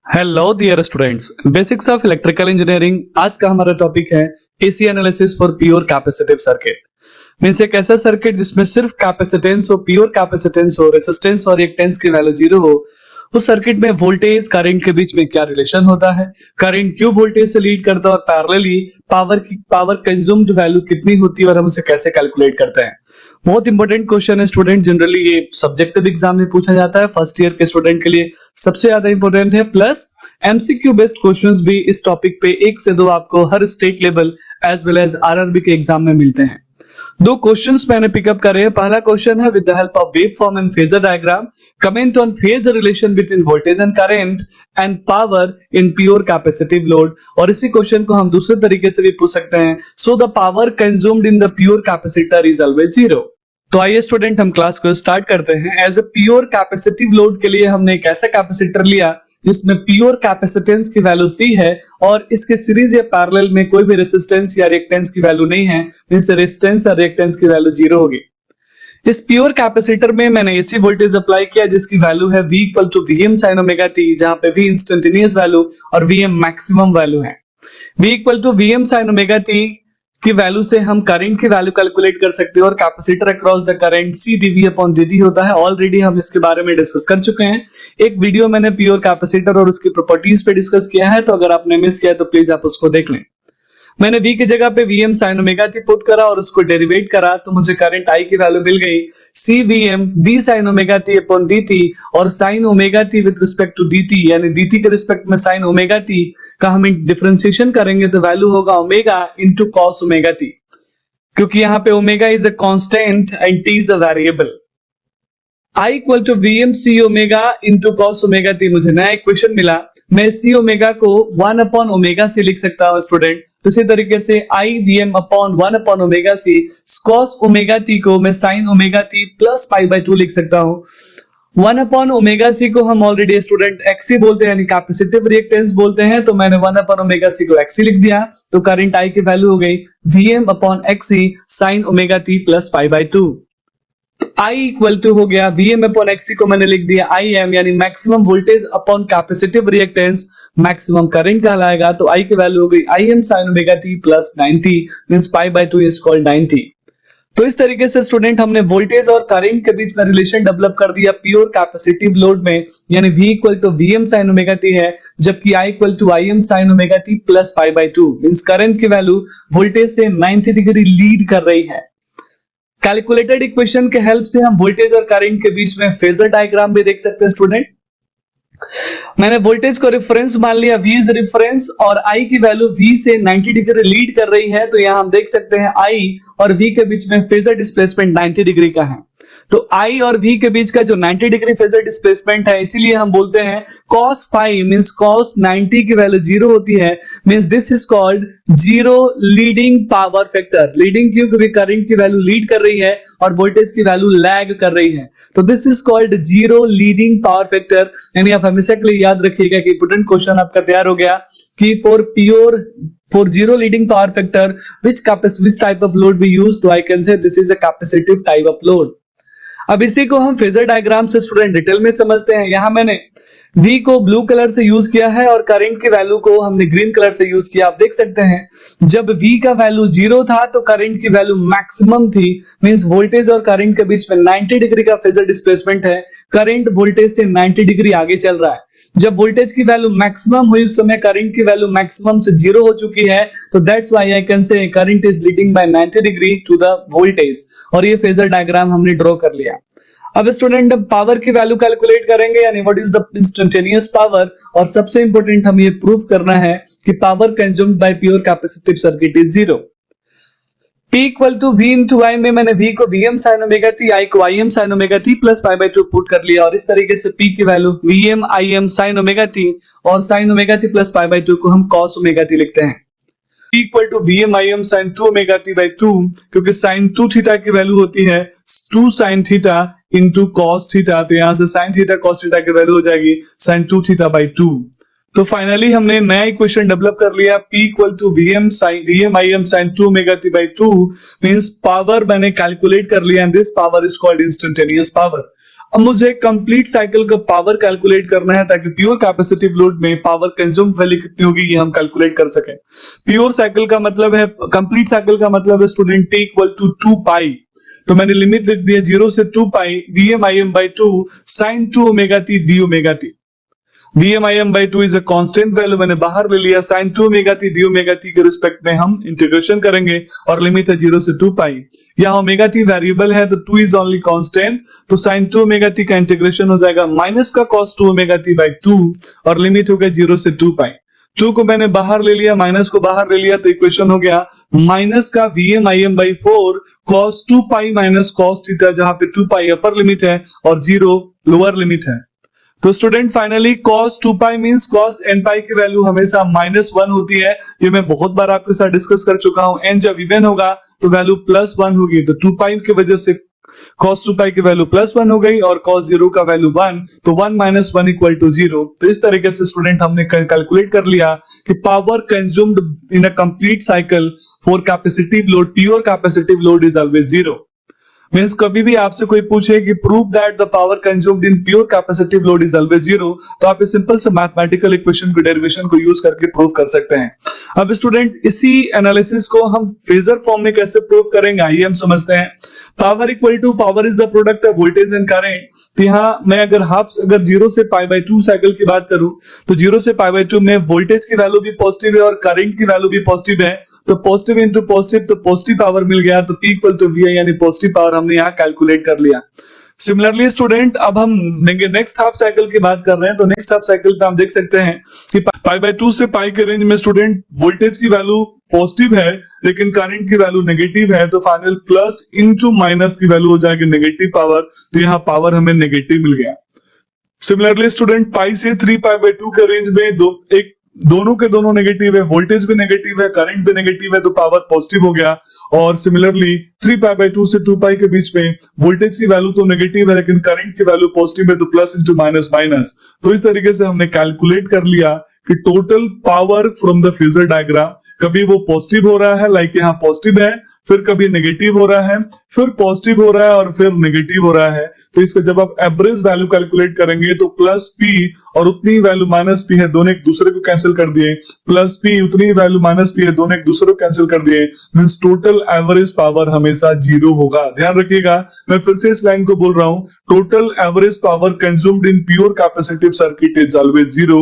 Hello dear students, basics of electrical engineering. आज का हमारा टॉपिक है AC analysis for pure capacitive circuit. Means एक ऐसा सर्किट जिसमें सिर्फ कैपेसिटेंस हो, प्योर कैपेसिटेंस हो, रेजिस्टेंस और रिएक्टेंस की वैल्यू जीरो हो। उस सर्किट में वोल्टेज करंट के बीच में क्या रिलेशन होता है, करंट क्यों वोल्टेज से लीड करता है और पैरेलली पावर कंज्यूम्ड वैल्यू कितनी होती है और हम उसे कैसे कैलकुलेट करते हैं। बहुत इंपॉर्टेंट क्वेश्चन है स्टूडेंट। जनरली ये सब्जेक्टिव एग्जाम में पूछा जाता है, फर्स्ट ईयर के स्टूडेंट के लिए सबसे ज्यादा इंपॉर्टेंट है। प्लस एमसीक्यू बेस्ड क्वेश्चंस भी इस टॉपिक पे 1 से 2 आपको हर state level as well as RRB के एग्जाम में मिलते हैं। 2 क्वेश्चंस मैंने पिकअप करे हैं। पहला क्वेश्चन है, with the help of wave form and phasor diagram comment on phasor relation between voltage and current and power in pure capacitive load. और इसी क्वेश्चन को हम दूसरे तरीके से भी पूछ सकते हैं, so the power consumed in the pure capacitor is always zero. तो आइए स्टूडेंट हम क्लास को स्टार्ट करते हैं। As a pure capacitive load के लिए हमने एक ऐसा कैपेसिटर लिया जिसमें प्योर कैपेसिटेंस की वैल्यू C है और इसके सीरीज या पैरेलल में कोई भी रेजिस्टेंस या रिएक्टेंस की वैल्यू नहीं है, मींस रेजिस्टेंस और रिएक्टेंस की वैल्यू जीरो होगी। इस प्योर कैपेसिटर में मैंने एसी वोल्टेज अप्लाई किया जिसकी वैल्यू है V equal to Vm sin omega t, जहां पे V इंस्टेंटेनियस वैल्यू और Vm मैक्सिमम वैल्यू है। V equal to Vm sin omega t की वैल्यू से हम करंट की वैल्यू कैलकुलेट कर सकते हैं और capacitor across the current C dV upon dt होता है। ऑलरेडी हम इसके बारे में डिस्कस कर चुके हैं। एक वीडियो मैंने प्योर कैपेसिटर और उसकी प्रॉपर्टीज पे डिस्कस किया है, तो अगर आपने मिस किया है तो प्लीज आप उसको देख लें। मैंने V की जगह पे Vm sin omega t put करा और उसको डेरिवेट करा तो मुझे करंट I की वैल्यू मिल गई CVm d sin omega t upon dt, और sin omega t with respect to dt यानी dt के रिस्पेक्ट में sin ओमेगा t का हम डिफरेंशिएशन करेंगे तो वैल्यू होगा omega into cos omega t, क्योंकि यहाँ पे omega is a constant and t is a variable. I equal to Vm C omega into cos omega t। मुझे नया इक्वेशन मिला, मैं C ओमेगा को 1 अपॉन ओमेगा C लिख सकता हूँ स्टूडेंट। तो इसी तरीके से I Vm upon 1 upon omega C, cos omega t को मैं sin omega t plus pi by 2 लिख सकता हूँ। 1 अपॉन ओमेगा C को हम ऑलरेडी स्टूडेंट XC बोलते हैं यानी कैपेसिटिव रिएक्टेंस बोलते हैं, तो मैंने 1 अपॉन ओमेगा C को XC लिख दिया तो करंट I की वैल्यू हो गई Vm upon XC sin omega t plus pi by 2। I equal to हो गया Vm अपॉन XC को मैंने लिख दिया Im यानी maximum voltage upon capacitive reactance, maximum current कहलाएगा। तो I की वैल्यू हो गई Im sin omega t plus 90 means pi by 2 is called 90। तो इस तरीके से स्टूडेंट हमने वोल्टेज और करंट के बीच में रिलेशन डेवलप कर दिया प्योर कैपेसिटिव लोड में, यानी V equal to Vm sin omega t है, जबकि I equal to Im sin omega t plus pi by 2 means current की वैल्यू वोल्टेज से 90 डिग्री लीड कर रही है। कैलकुलेटेड इक्वेशन के हेल्प से हम वोल्टेज और करंट के बीच में फेजर डायग्राम भी देख सकते हैं स्टूडेंट। मैंने वोल्टेज को रेफरेंस मान लिया, V इज रेफरेंस और I की वैल्यू V से 90 डिग्री लीड कर रही है, तो यहां हम देख सकते हैं I और V के बीच में फेजर डिस्प्लेसमेंट 90 डिग्री का है। तो I और V के बीच का जो 90 डिग्री फेजर डिस्प्लेसमेंट है, इसीलिए हम बोलते हैं cos phi मींस cos 90 की वैल्यू जीरो होती है, means this is called zero leading power factor. Leading क्यों? क्योंकि करंट की वैल्यू लीड कर रही है और वोल्टेज की वैल्यू लैग कर रही है, तो this is called zero leading power factor. यानी आप हमेशा के लिए याद रखिएगा कि इंपोर्टेंट क्वेश्चन आपका तैयार हो गया कि for zero leading power factor which type of load we use, तो I can say this is a capacitive type of load। अब इसी को हम फेजर डायग्राम से स्टूडेंट डिटेल में समझते हैं। यहां मैंने V को ब्लू कलर से यूज किया है और करंट की वैल्यू को हमने ग्रीन कलर से यूज किया। आप देख सकते हैं जब V का वैल्यू जीरो था तो करंट की वैल्यू मैक्सिमम थी, मींस वोल्टेज और करंट के बीच में 90 डिग्री का फेजर डिस्प्लेसमेंट है। करंट वोल्टेज से 90 डिग्री आगे चल रहा है। जब वोल्टेज की वैल्यू मैक्सिमम हुई उस समय करंट की वैल्यू मैक्सिमम से जीरो हो चुकी है, तो that's why I can say current is leading by 90 degree to the voltage. और ये फेजर डायग्राम हमने ड्रॉ कर लिया। अब स्टूडेंट पावर की वैल्यू कैलकुलेट करेंगे, यानी what is the instantaneous power, और सबसे इंपॉर्टेंट हम ये प्रूफ करना है कि power consumed by pure capacitive circuit is zero. P equal to V into I में मैंने V को Vm sin omega t, I को Im sin omega t plus pi by 2 put कर लिया, और इस तरीके से P की value Vm Im sin omega t और sin omega t plus pi by 2 को हम cos ओमेगा t लिखते हैं। P equal to Vm Im sin 2 omega t by 2, क्योंकि sin 2 थीटा की वैल्यू होती है 2 sin theta into cos theta, तो यहां से sin थीटा cos थीटा की वैल्यू हो जाएगी sin 2 थीटा बाय 2। तो फाइनली हमने नया इक्वेशन डेवलप कर लिया, P equal to Vm Im sin 2 omega t by 2 means power मैंने कैलकुलेट कर लिया, and this power is called instantaneous power. अब मुझे कंप्लीट साइकिल का पावर कैलकुलेट करना है ताकि प्योर कैपेसिटिव लोड में पावर कंज्यूम वैल्यू कितनी होगी ये हम कैलकुलेट कर सकें। प्योर साइकिल का मतलब है, कंप्लीट साइकिल का मतलब है स्टूडेंट टी इक्वल टू 2 पाई, तो मैंने लिमिट लिख दी है 0 से 2 पाई Vm/2 sin 2 omega T D omega T. Vm/2 is a constant value, मैंने बाहर ले लिया, sin 2 omega T D omega T के रिस्पेक्ट में हम इंटीग्रेशन करेंगे और लिमिट है 0 से 2 पाई। यहाँ ओमेगा टी वेरिएबल है तो 2 इज ओनली कांस्टेंट, तो sin 2 ओमेगा टी का इंटीग्रेशन हो जाएगा माइनस का cos 2 ओमेगा टी बाई 2 और लिमिट हो गया 0 से 2 पाई। 2 को मैंने बाहर ले लिया, माइनस को बाहर ले लिया, तो इक्वेशन हो गया माइनस का Vm/4 cos 2 pi minus cos theta, जहां पे 2 पाई अपर लिमिट है और 0 लोअर लिमिट है। तो स्टूडेंट फाइनली cos 2 पाई मींस cos n पाई की वैल्यू हमेशा -1 होती है। ये मैं बहुत बार आपके साथ डिस्कस कर चुका हूं। n जब इवन होगा तो वैल्यू +1 होगी, तो 2 पाई की वजह से cos 2 पाई की वैल्यू +1 हो गई और cos 0 का वैल्यू 1, तो 1 - 1 = 0। तो इस तरीके से स्टूडेंट हमने कैलकुलेट कर लिया कि power consumed in a complete cycle for capacitive load, pure capacitive load is always 0। Means कभी भी आपसे कोई पूछे कि prove that the power consumed in pure capacitive load is always 0, तो आप इस सिंपल से मैथमेटिकल इक्वेशन को, डेरिवेशन को यूज करके प्रूव कर सकते हैं। अब स्टूडेंट इसी एनालिसिस को हम फेजर फॉर्म में कैसे प्रूव करेंगे आइए हम समझते हैं। Power equal to, power is the product of voltage and current. तो यहाँ मैं अगर 0 से π/2 साइकिल की बात करूं तो 0 से π/2 में वोल्टेज की वैल्यू भी पॉजिटिव है और करंट की वैल्यू भी पॉजिटिव है, तो पॉजिटिव इंटू पॉजिटिव, तो पॉजिटिव पावर मिल गया, तो P इक्वल टू VI यानी पॉजिटिव पावर हमने यहाँ कैलकुलेट कर लिया। सिमिलरली स्टूडेंट अब हम नेक्स्ट हाफ साइकिल की बात कर रहे हैं, तो नेक्स्ट हाफ साइकिल पे हम देख सकते हैं कि π/2 से पाई के रेंज में स्टूडेंट वोल्टेज की वैल्यू पॉजिटिव है लेकिन करंट की वैल्यू नेगेटिव है, तो फाइनल प्लस इंटू माइनस की वैल्यू हो जाएगी नेगेटिव पावर, तो यहाँ पावर हमें नेगेटिव मिल गया। सिमिलरली स्टूडेंट पाई से 3π/2 के रेंज में दोनों के दोनों नेगेटिव है, वोल्टेज भी नेगेटिव है, करंट भी नेगेटिव है, तो पावर पॉजिटिव हो गया। और सिमिलरली 3π/2 से 2 पाई के बीच में वोल्टेज की वैल्यू तो नेगेटिव है लेकिन करंट की वैल्यू पॉजिटिव है, तो प्लस इंटू माइनस माइनस। तो इस तरीके से हमने कैलकुलेट कर लिया कि total power from the phasor diagram, कभी वो पॉजिटिव हो रहा है लाइक यहाँ पॉजिटिव है, फिर कभी नेगेटिव हो रहा है, फिर पॉजिटिव हो रहा है और फिर नेगेटिव हो रहा है। तो इसका जब आप एवरेज वैल्यू कैलकुलेट करेंगे तो प्लस P और उतनी वैल्यू माइनस P है, दोनों एक दूसरे को कैंसिल कर दिए, प्लस P उतनी वैल्यू माइनस P है, दोनों एक दूसरे को कैंसिल कर दिए, मींस टोटल एवरेज पावर हमेशा 0 होगा। ध्यान रखिएगा, मैं फिर से इस लाइन को बोल रहा हूं, total average power consumed in pure capacitive circuit is always 0।